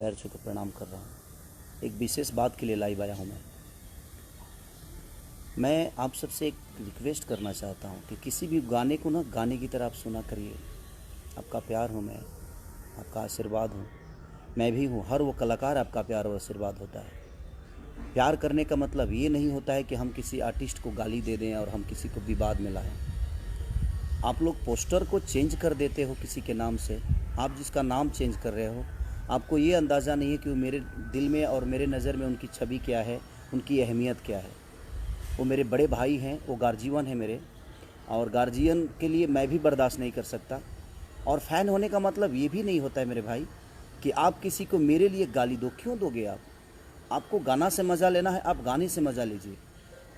पैर छू के प्रणाम कर रहा हूँ। एक विशेष बात के लिए लाइव आया हूँ मैं आप सबसे एक रिक्वेस्ट करना चाहता हूँ कि किसी भी गाने को ना गाने की तरह आप सुना करिए। आपका प्यार हूँ मैं, आपका आशीर्वाद हूँ, मैं भी हूँ। हर वो कलाकार आपका प्यार और आशीर्वाद होता है। प्यार करने का मतलब ये नहीं होता है कि हम किसी आर्टिस्ट को गाली दे दें और हम किसी को विवाद में लाएं। आप लोग पोस्टर को चेंज कर देते हो किसी के नाम से। आप जिसका नाम चेंज कर रहे हो, आपको ये अंदाज़ा नहीं है कि वो मेरे दिल में और मेरे नज़र में उनकी छवि क्या है, उनकी अहमियत क्या है। वो मेरे बड़े भाई हैं, वो गार्जियन हैं मेरे, और गार्जियन के लिए मैं भी बर्दाश्त नहीं कर सकता। और फ़ैन होने का मतलब ये भी नहीं होता है मेरे भाई कि आप किसी को मेरे लिए गाली दो। क्यों दोगे आप? आपको गाना से मज़ा लेना है, आप गाने से मज़ा लीजिए।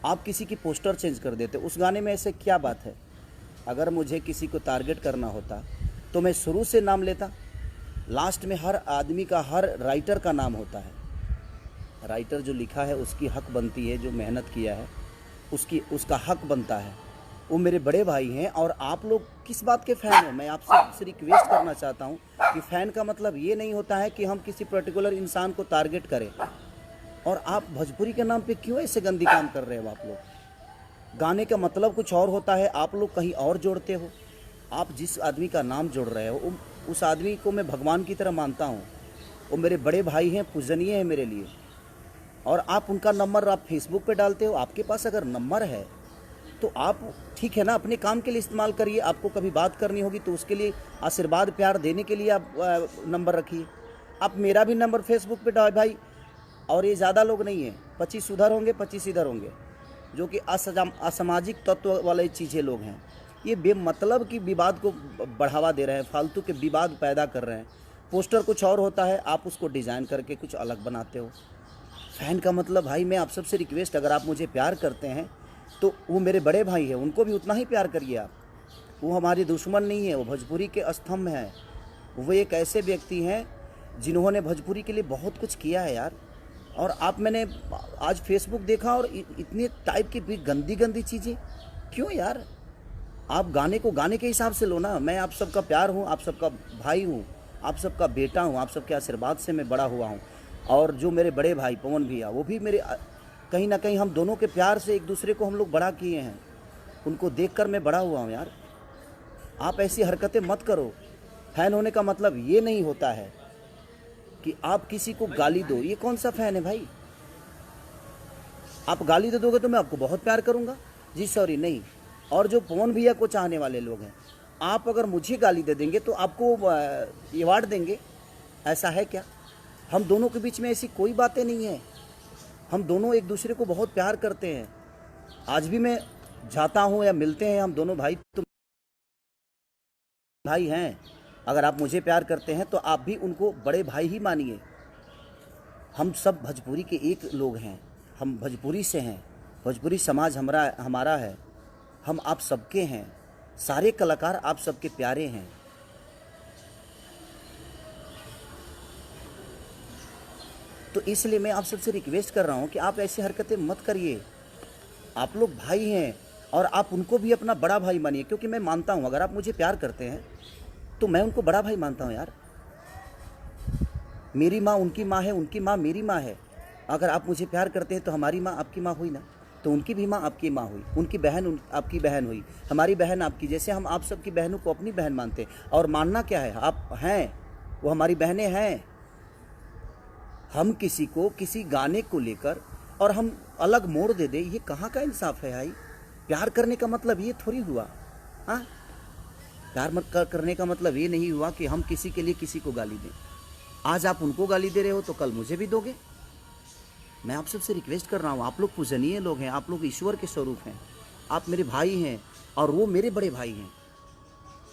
आप किसी की पोस्टर चेंज कर देते, उस गाने में ऐसे क्या बात है? अगर मुझे किसी को टारगेट करना होता तो मैं शुरू से नाम लेता। लास्ट में हर आदमी का, हर राइटर का नाम होता है। राइटर जो लिखा है उसकी हक बनती है, जो मेहनत किया है उसका हक बनता है। वो मेरे बड़े भाई हैं। और आप लोग किस बात के फ़ैन हो? मैं आपसे रिक्वेस्ट करना चाहता हूँ कि फ़ैन का मतलब ये नहीं होता है कि हम किसी पर्टिकुलर इंसान को टारगेट करें। और आप भोजपुरी के नाम पे क्यों ऐसे गंदी काम कर रहे हो? आप लोग, गाने का मतलब कुछ और होता है, आप लोग कहीं और जोड़ते हो। आप जिस आदमी का नाम जोड़ रहे हो उस आदमी को मैं भगवान की तरह मानता हूँ। वो मेरे बड़े भाई हैं, पूजनीय हैं मेरे लिए। और आप उनका नंबर आप फेसबुक पे डालते हो। आपके पास अगर नंबर है तो आप, ठीक है ना, अपने काम के लिए इस्तेमाल करिए। आपको कभी बात करनी होगी तो उसके लिए आशीर्वाद प्यार देने के लिए आप नंबर रखिए। आप मेरा भी नंबर फेसबुक पे डाल भाई। और ये ज़्यादा लोग नहीं हैं, 25 उधर होंगे 25 इधर होंगे, जो कि असामाजिक तत्व वाले चीज़ें लोग हैं। ये बेमतलब की विवाद को बढ़ावा दे रहे हैं, फालतू के विवाद पैदा कर रहे हैं। पोस्टर कुछ और होता है, आप उसको डिज़ाइन करके कुछ अलग बनाते हो। फ़ैन का मतलब, भाई मैं आप सबसे रिक्वेस्ट, अगर आप मुझे प्यार करते हैं तो वो मेरे बड़े भाई हैं, उनको भी उतना ही प्यार करिए आप। वो हमारे दुश्मन नहीं है, वो भोजपुरी के स्तंभ हैं। वो एक ऐसे व्यक्ति हैं जिन्होंने भोजपुरी के लिए बहुत कुछ किया है यार। और आप, मैंने आज फेसबुक देखा और इतने टाइप की भी गंदी गंदी चीज़ें क्यों यार? आप गाने को गाने के हिसाब से लो ना। मैं आप सबका प्यार हूँ, आप सबका भाई हूँ, आप सबका बेटा हूँ, आप सबके आशीर्वाद से मैं बड़ा हुआ हूँ। और जो मेरे बड़े भाई पवन भैया, वो भी मेरे, कहीं ना कहीं हम दोनों के प्यार से एक दूसरे को हम लोग बड़ा किए हैं। उनको देखकर मैं बड़ा हुआ हूँ यार। आप ऐसी हरकतें मत करो। फ़ैन होने का मतलब ये नहीं होता है कि आप किसी को गाली दो। ये कौन सा फ़ैन है भाई? आप गाली दे दोगे तो मैं आपको बहुत प्यार करूँगा जी, सॉरी नहीं। और जो पवन भैया को चाहने वाले लोग हैं, आप अगर मुझे गाली दे देंगे तो आपको अवार्ड देंगे, ऐसा है क्या? हम दोनों के बीच में ऐसी कोई बातें नहीं है। हम दोनों एक दूसरे को बहुत प्यार करते हैं। आज भी मैं जाता हूँ या मिलते हैं, हम दोनों भाई तो भाई हैं। अगर आप मुझे प्यार करते हैं तो आप भी उनको बड़े भाई ही मानिए। हम सब भोजपुरी के एक लोग हैं, हम भोजपुरी से हैं, भोजपुरी समाज हमारा है। हम आप सबके हैं, सारे कलाकार आप सबके प्यारे हैं। तो इसलिए मैं आप सबसे रिक्वेस्ट कर रहा हूँ कि आप ऐसी हरकतें मत करिए। आप लोग भाई हैं और आप उनको भी अपना बड़ा भाई मानिए। क्योंकि मैं मानता हूँ, अगर आप मुझे प्यार करते हैं तो मैं उनको बड़ा भाई मानता हूँ यार। मेरी माँ उनकी माँ है, उनकी माँ मेरी माँ है। अगर आप मुझे प्यार करते हैं तो हमारी माँ आपकी माँ हुई ना, तो उनकी भी माँ आपकी माँ हुई, उनकी बहन आपकी बहन हुई, हमारी बहन आपकी। जैसे हम आप सबकी बहनों को अपनी बहन मानते हैं। और मानना क्या है, आप हैं, वो हमारी बहनें हैं। हम किसी को किसी गाने को लेकर और हम अलग मोड़ दे दे, ये कहाँ का इंसाफ है भाई? प्यार करने का मतलब ये थोड़ी हुआ। हाँ, प्यार मत करने का मतलब ये नहीं हुआ कि हम किसी के लिए किसी को गाली दें। आज आप उनको गाली दे रहे हो तो कल मुझे भी दोगे। मैं आप सबसे रिक्वेस्ट कर रहा हूँ, आप लोग पूजनीय लोग हैं, आप लोग ईश्वर के स्वरूप हैं, आप मेरे भाई हैं और वो मेरे बड़े भाई हैं।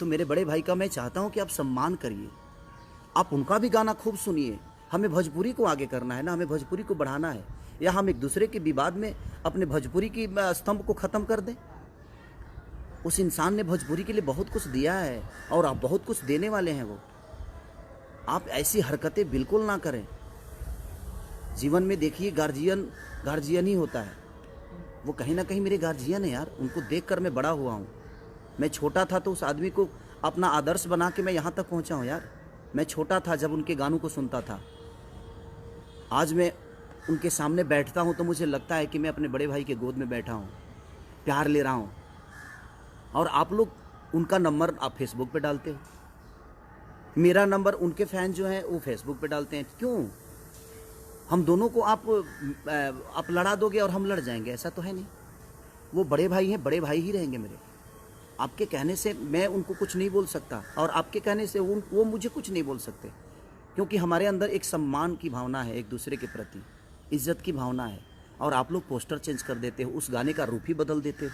तो मेरे बड़े भाई का मैं चाहता हूँ कि आप सम्मान करिए, आप उनका भी गाना खूब सुनिए। हमें भोजपुरी को आगे करना है ना, हमें भोजपुरी को बढ़ाना है। या हम एक दूसरे के विवाद में अपने भोजपुरी की स्तंभ को ख़त्म कर दें? उस इंसान ने भोजपुरी के लिए बहुत कुछ दिया है और आप बहुत कुछ देने वाले हैं। वो, आप ऐसी हरकतें बिल्कुल ना करें। जीवन में देखिए, गार्जियन ही होता है। वो कहीं ना कहीं मेरे गार्जियन है यार, उनको देखकर मैं बड़ा हुआ हूँ। मैं छोटा था तो उस आदमी को अपना आदर्श बना के मैं यहाँ तक पहुँचा हूँ यार। मैं छोटा था जब उनके गानों को सुनता था। आज मैं उनके सामने बैठता हूँ तो मुझे लगता है कि मैं अपने बड़े भाई के गोद में बैठा हूँ, प्यार ले रहा हूँ। और आप लोग उनका नंबर आप फेसबुक पे डालते हो, मेरा नंबर उनके फैन जो हैं वो फेसबुक पे डालते हैं। क्यों? हम दोनों को आप लड़ा दोगे और हम लड़ जाएंगे? ऐसा तो है नहीं। वो बड़े भाई हैं, बड़े भाई ही रहेंगे मेरे। आपके कहने से मैं उनको कुछ नहीं बोल सकता और आपके कहने से वो मुझे कुछ नहीं बोल सकते, क्योंकि हमारे अंदर एक सम्मान की भावना है, एक दूसरे के प्रति इज्जत की भावना है। और आप लोग पोस्टर चेंज कर देते हो, उस गाने का रूप ही बदल देते हो।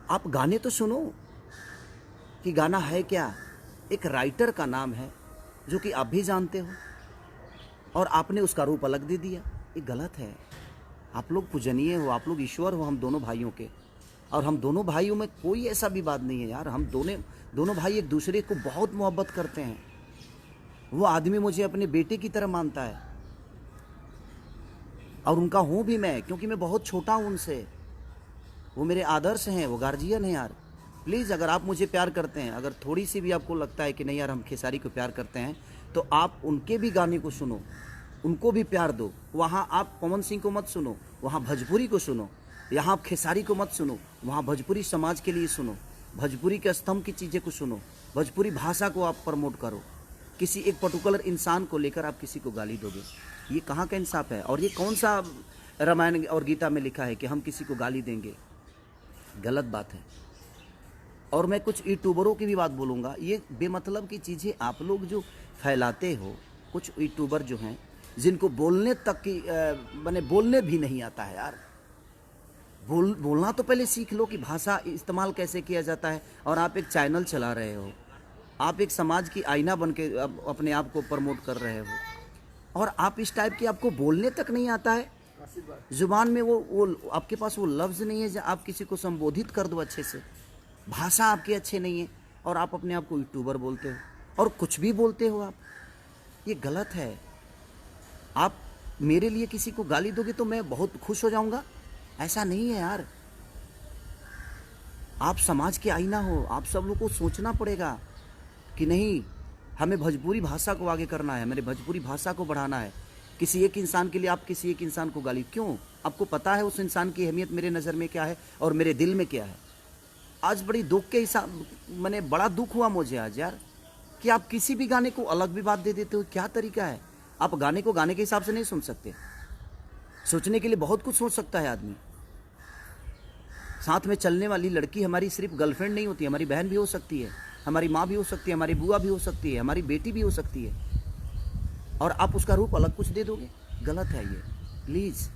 आप गाने तो सुनो कि गाना है क्या। एक राइटर का नाम है जो कि आप भी जानते हो, और आपने उसका रूप अलग दे दिया। ये गलत है। आप लोग पूजनीय हो, आप लोग ईश्वर हो हम दोनों भाइयों के, और हम दोनों भाइयों में कोई ऐसा विवाद नहीं है यार। हम दोनों भाई एक दूसरे को बहुत मोहब्बत करते हैं। वो आदमी मुझे अपने बेटे की तरह मानता है और उनका हूँ भी मैं, क्योंकि मैं बहुत छोटा हूँ उनसे। वो मेरे आदर्श हैं, वो गार्जियन हैं यार। प्लीज़ अगर आप मुझे प्यार करते हैं, अगर थोड़ी सी भी आपको लगता है कि नहीं यार हम खेसारी को प्यार करते हैं, तो आप उनके भी गाने को सुनो, उनको भी प्यार दो। वहाँ आप पवन सिंह को मत सुनो, वहाँ भोजपुरी को सुनो। यहाँ आप खेसारी को मत सुनो, वहाँ भोजपुरी समाज के लिए सुनो, भोजपुरी के स्तंभ की चीज़ें को सुनो, भोजपुरी भाषा को आप प्रमोट करो। किसी एक पर्टिकुलर इंसान को लेकर आप किसी को गाली दोगे, ये कहाँ का इंसाफ है? और ये कौन सा रामायण और गीता में लिखा है कि हम किसी को गाली देंगे? गलत बात है। और मैं कुछ यूट्यूबरों की भी बात बोलूँगा। ये बेमतलब की चीज़ें आप लोग जो फैलाते हो, कुछ यूट्यूबर जो हैं जिनको बोलने तक की मैंने बोलने भी नहीं आता है यार। बोलना तो पहले सीख लो कि भाषा इस्तेमाल कैसे किया जाता है। और आप एक चैनल चला रहे हो, आप एक समाज की आईना बन के अपने आप को प्रमोट कर रहे हो, और आप इस टाइप की आपको बोलने तक नहीं आता है। जुबान में वो आपके पास वो लफ्ज़ नहीं है जो आप किसी को संबोधित कर दो अच्छे से। भाषा आपकी अच्छी नहीं है और आप अपने आप को यूट्यूबर बोलते हो और कुछ भी बोलते हो आप। ये गलत है। आप मेरे लिए किसी को गाली दोगे तो मैं बहुत खुश हो जाऊंगा, ऐसा नहीं है यार। आप समाज के आईना हो, आप सब लोग को सोचना पड़ेगा कि नहीं, हमें भोजपुरी भाषा को आगे करना है, मेरे भोजपुरी भाषा को बढ़ाना है। किसी एक इंसान के लिए आप किसी एक इंसान को गाली क्यों? आपको पता है उस इंसान की अहमियत मेरे नज़र में क्या है और मेरे दिल में क्या है। आज बड़ी दुख के हिसाब मैंने बड़ा दुख हुआ मुझे आज यार, कि आप किसी भी गाने को अलग भी बात दे देते हो। क्या तरीका है? आप गाने को गाने के हिसाब से नहीं सुन सकते। सोचने के लिए बहुत कुछ सोच सकता है आदमी। साथ में चलने वाली लड़की हमारी सिर्फ गर्लफ्रेंड नहीं होती, हमारी बहन भी हो सकती है, हमारी माँ भी हो सकती है, हमारी बुआ भी हो सकती है, हमारी बेटी भी हो सकती है, और आप उसका रूप अलग कुछ दे दोगे। गलत है ये। प्लीज़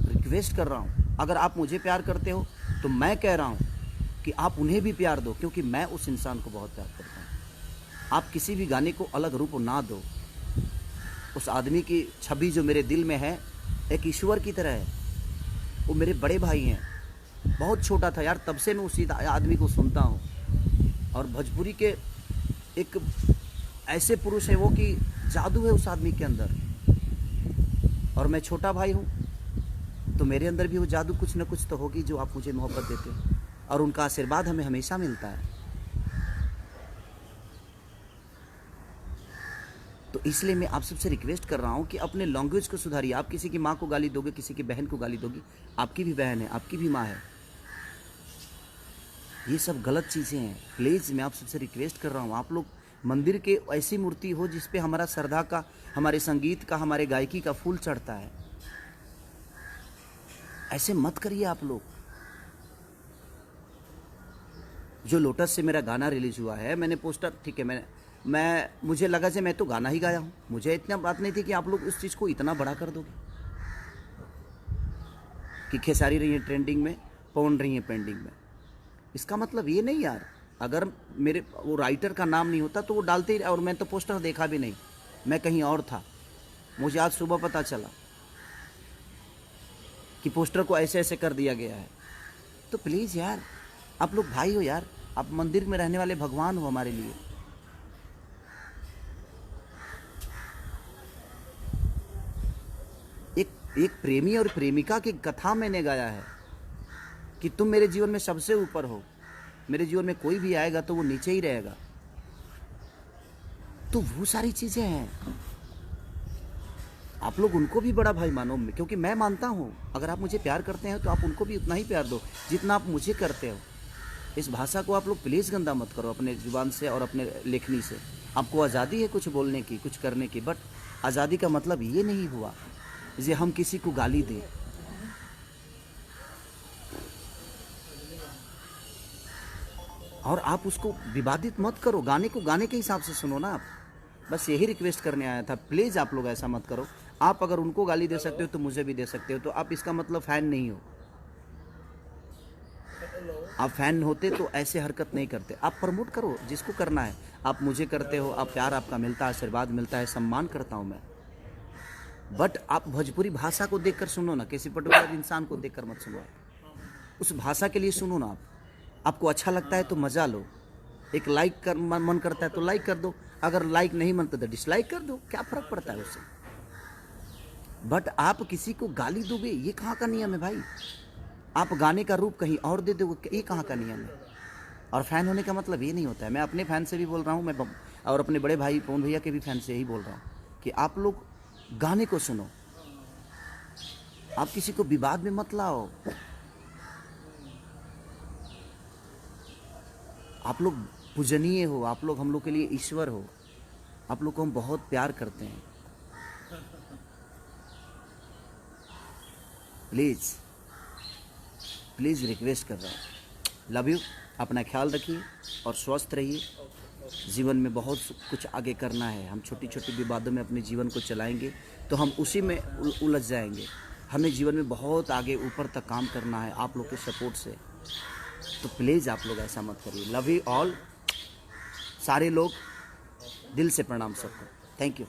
रिक्वेस्ट कर रहा हूँ, अगर आप मुझे प्यार करते हो तो मैं कह रहा हूँ कि आप उन्हें भी प्यार दो, क्योंकि मैं उस इंसान को बहुत प्यार करता हूँ। आप किसी भी गाने को अलग रूप ना दो। उस आदमी की छवि जो मेरे दिल में है एक ईश्वर की तरह है। वो मेरे बड़े भाई हैं। बहुत छोटा था यार, तब से मैं उसी आदमी को सुनता हूँ। और भोजपुरी के एक ऐसे पुरुष है वो कि जादू है उस आदमी के अंदर। और मैं छोटा भाई हूँ तो मेरे अंदर भी वो जादू कुछ न कुछ तो होगी जो आप मुझे मोहब्बत देते हैं, और उनका आशीर्वाद हमें हमेशा मिलता है। तो इसलिए मैं आप सबसे रिक्वेस्ट कर रहा हूँ कि अपने लैंग्वेज को सुधारिए। आप किसी की माँ को गाली दोगे, किसी की बहन को गाली दोगे, आपकी भी बहन है, आपकी भी माँ है। ये सब गलत चीज़ें हैं। प्लीज़ मैं आप सबसे रिक्वेस्ट कर रहा हूँ, आप लोग मंदिर के ऐसी मूर्ति हो जिस पे हमारा श्रद्धा का, हमारे संगीत का, हमारे गायकी का फूल चढ़ता है। ऐसे मत करिए आप लोग। जो लोटस से मेरा गाना रिलीज हुआ है, मैंने पोस्टर, ठीक है, मैं मुझे लगा कि मैं तो गाना ही गाया हूँ। मुझे इतना बात नहीं थी कि आप लोग उस चीज़ को इतना बड़ा कर दोगे कि खेसारी रही है ट्रेंडिंग में, पवन रही है पेंडिंग में। इसका मतलब ये नहीं यार, अगर मेरे वो राइटर का नाम नहीं होता तो वो डालते ही, और मैं तो पोस्टर देखा भी नहीं, मैं कहीं और था। मुझे आज सुबह पता चला कि पोस्टर को ऐसे ऐसे कर दिया गया है। तो प्लीज़ यार, आप लोग भाई हो यार, आप मंदिर में रहने वाले भगवान हो हमारे लिए। एक प्रेमी और प्रेमिका की कथा मैंने गाया है कि तुम मेरे जीवन में सबसे ऊपर हो, मेरे जीवन में कोई भी आएगा तो वो नीचे ही रहेगा। तो वो सारी चीज़ें हैं। आप लोग उनको भी बड़ा भाई मानो, क्योंकि मैं मानता हूँ अगर आप मुझे प्यार करते हैं तो आप उनको भी उतना ही प्यार दो जितना आप मुझे करते हो। इस भाषा को आप लोग प्लीज़ गंदा मत करो अपने जुबान से और अपने लेखनी से। आपको आज़ादी है कुछ बोलने की, कुछ करने की, बट आज़ादी का मतलब ये नहीं हुआ जे हम किसी को गाली दें। और आप उसको विवादित मत करो, गाने को गाने के हिसाब से सुनो ना आप। बस यही रिक्वेस्ट करने आया था, प्लीज़ आप लोग ऐसा मत करो। आप अगर उनको गाली दे सकते हो तो मुझे भी दे सकते हो, तो आप इसका मतलब फ़ैन नहीं हो। आप फ़ैन होते तो ऐसे हरकत नहीं करते। आप प्रमोट करो जिसको करना है, आप मुझे करते हो, आप प्यार आपका मिलता है, आशीर्वाद मिलता है, सम्मान करता हूँ मैं। बट आप भोजपुरी भाषा को देखकर सुनो ना, किसी पर्टिकुलर इंसान को देखकर मत सुनो। उस भाषा के लिए सुनो ना आप। आपको अच्छा लगता है तो मज़ा लो, एक लाइक कर मन करता है तो लाइक कर दो, अगर लाइक नहीं मनता तो डिसलाइक कर दो, क्या फ़र्क पड़ता है उससे। बट आप किसी को गाली दोगे, ये कहाँ का नियम है भाई। आप गाने का रूप कहीं और दे दोगे, ये कहाँ का नियम है। और फ़ैन होने का मतलब ये नहीं होता है। मैं अपने फ़ैन से भी बोल रहा हूँ, मैं और अपने बड़े भाई पवन भैया के भी फ़ैन से यही बोल रहा हूँ कि आप लोग गाने को सुनो, आप किसी को विवाद में मत लाओ। आप लोग पूजनीय हो, आप लोग हम लोग के लिए ईश्वर हो, आप लोग को हम बहुत प्यार करते हैं। प्लीज़ प्लीज़ रिक्वेस्ट कर रहा हूँ, लव यू। अपना ख्याल रखिए और स्वस्थ रहिए। जीवन में बहुत कुछ आगे करना है। हम छोटी छोटी विवादों में अपने जीवन को चलाएंगे तो हम उसी में उलझ जाएंगे। हमें जीवन में बहुत आगे ऊपर तक काम करना है आप लोग के सपोर्ट से। तो प्लीज़ आप लोग ऐसा मत करिए। लव यू ऑल, सारे लोग, दिल से प्रणाम सबको। Thank you.